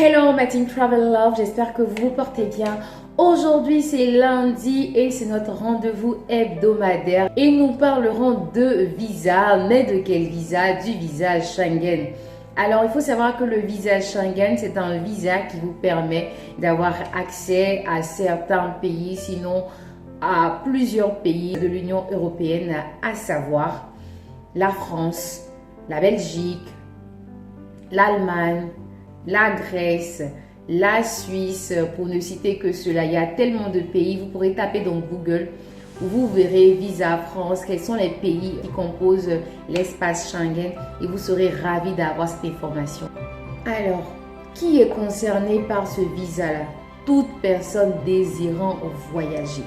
Hello ma team Travel Love, j'espère que vous vous portez bien. Aujourd'hui c'est lundi et c'est notre rendez-vous hebdomadaire et nous parlerons de visa. Mais de quel visa? Du visa Schengen. Alors il faut savoir que le visa Schengen, c'est un visa qui vous permet d'avoir accès à certains pays, sinon à plusieurs pays de l'Union européenne, à savoir la France, la Belgique, l'Allemagne, la Grèce, la Suisse, pour ne citer que cela. Il y a tellement de pays. Vous pourrez taper dans Google où vous verrez Visa France, quels sont les pays qui composent l'espace Schengen et vous serez ravis d'avoir cette information. Alors, qui est concerné par ce visa-là? Toute personne désirant voyager.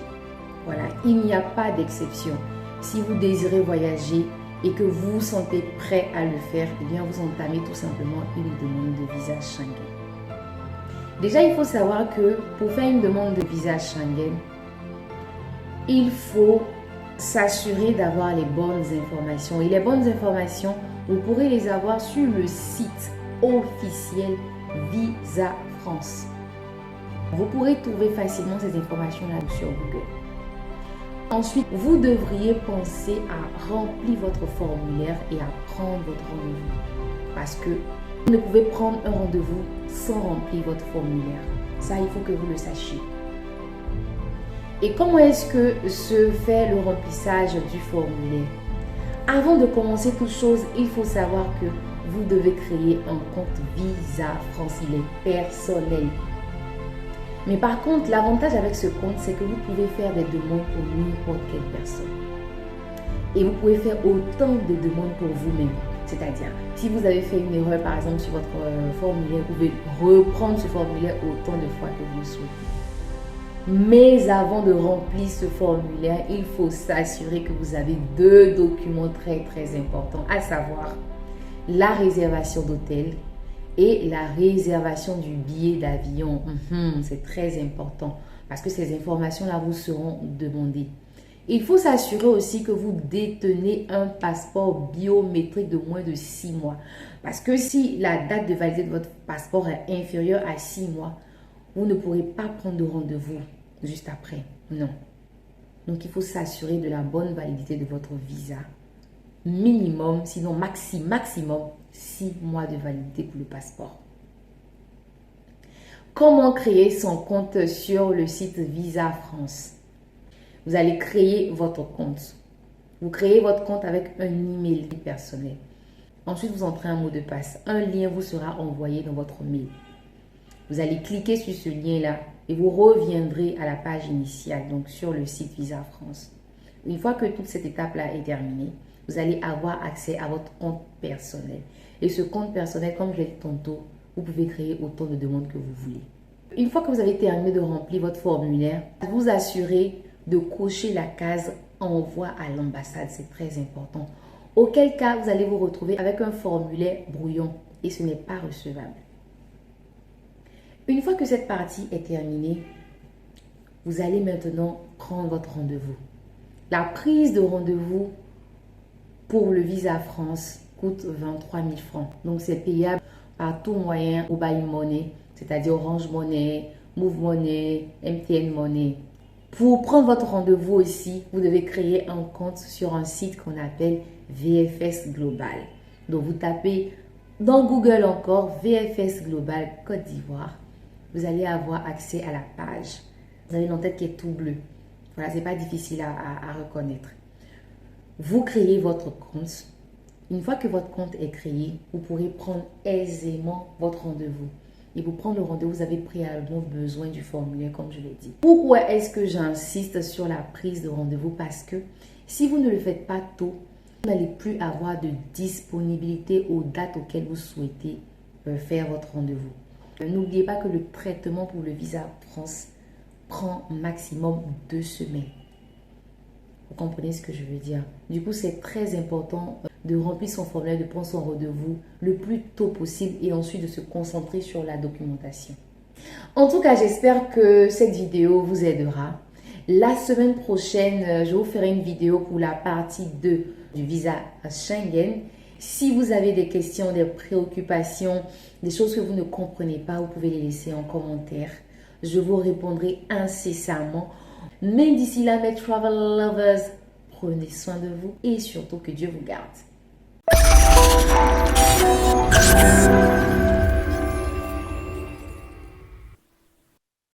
Voilà, il n'y a pas d'exception. Si vous désirez voyager et que vous vous sentez prêt à le faire, eh bien vous entamez tout simplement une demande de visa Schengen. Déjà, il faut savoir que pour faire une demande de visa Schengen, il faut s'assurer d'avoir les bonnes informations. Et les bonnes informations, vous pourrez les avoir sur le site officiel Visa France. Vous pourrez trouver facilement ces informations-là sur Google. Ensuite, vous devriez penser à remplir votre formulaire et à prendre votre rendez-vous. Parce que vous ne pouvez prendre un rendez-vous sans remplir votre formulaire. Ça, il faut que vous le sachiez. Et comment est-ce que se fait le remplissage du formulaire? Avant de commencer toute chose, il faut savoir que vous devez créer un compte Visa France. Il est personnel. Mais par contre, l'avantage avec ce compte, c'est que vous pouvez faire des demandes pour n'importe quelle personne. Et vous pouvez faire autant de demandes pour vous-même. C'est-à-dire, si vous avez fait une erreur, par exemple, sur votre formulaire, vous pouvez reprendre ce formulaire autant de fois que vous le souhaitez. Mais avant de remplir ce formulaire, il faut s'assurer que vous avez deux documents très importants, à savoir la réservation d'hôtel et la réservation du billet d'avion. C'est très important parce que ces informations-là vous seront demandées. Il faut s'assurer aussi que vous détenez un passeport biométrique de moins de 6 mois. Parce que si la date de validité de votre passeport est inférieure à 6 mois, vous ne pourrez pas prendre de rendez-vous juste après. Non. Donc, il faut s'assurer de la bonne validité de votre visa. Minimum, sinon maximum 6 mois de validité pour le passeport. Comment créer son compte sur le site Visa France? Vous allez créer votre compte. Vous créez votre compte avec un email personnel. Ensuite, vous entrez un mot de passe. Un lien vous sera envoyé dans votre mail. Vous allez cliquer sur ce lien-là et vous reviendrez à la page initiale, donc sur le site Visa France. Une fois que toute cette étape-là est terminée, vous allez avoir accès à votre compte personnel. Et ce compte personnel, comme je l'ai dit tantôt, vous pouvez créer autant de demandes que vous voulez. Une fois que vous avez terminé de remplir votre formulaire, vous assurez de cocher la case envoi à l'ambassade. C'est très important. Auquel cas, vous allez vous retrouver avec un formulaire brouillon et ce n'est pas recevable. Une fois que cette partie est terminée, vous allez maintenant prendre votre rendez-vous. La prise de rendez-vous pour le Visa France coûte 23 000 francs. Donc, c'est payable par tout moyen au Buy Money, c'est-à-dire Orange Money, Move Money, MTN Money. Pour prendre votre rendez-vous aussi, vous devez créer un compte sur un site qu'on appelle VFS Global. Donc, vous tapez dans Google encore VFS Global Côte d'Ivoire. Vous allez avoir accès à la page. Vous avez l'entête qui est tout bleu. Voilà, c'est pas difficile à reconnaître. Vous créez votre compte. Une fois que votre compte est créé, vous pourrez prendre aisément votre rendez-vous. Et pour prendre le rendez-vous, vous avez préalablement besoin du formulaire, comme je l'ai dit. Pourquoi est-ce que j'insiste sur la prise de rendez-vous? Parce que si vous ne le faites pas tôt, vous n'allez plus avoir de disponibilité aux dates auxquelles vous souhaitez faire votre rendez-vous. N'oubliez pas que le traitement pour le Visa France prend maximum 2 semaines. Vous comprenez ce que je veux dire? Du coup, c'est très important de remplir son formulaire, de prendre son rendez-vous le plus tôt possible et ensuite de se concentrer sur la documentation. En tout cas, j'espère que cette vidéo vous aidera. La semaine prochaine, je vous ferai une vidéo pour la partie 2 du visa Schengen. Si vous avez des questions, des préoccupations, des choses que vous ne comprenez pas, vous pouvez les laisser en commentaire. Je vous répondrai incessamment. Mais d'ici là, mes travel lovers, prenez soin de vous et surtout que Dieu vous garde.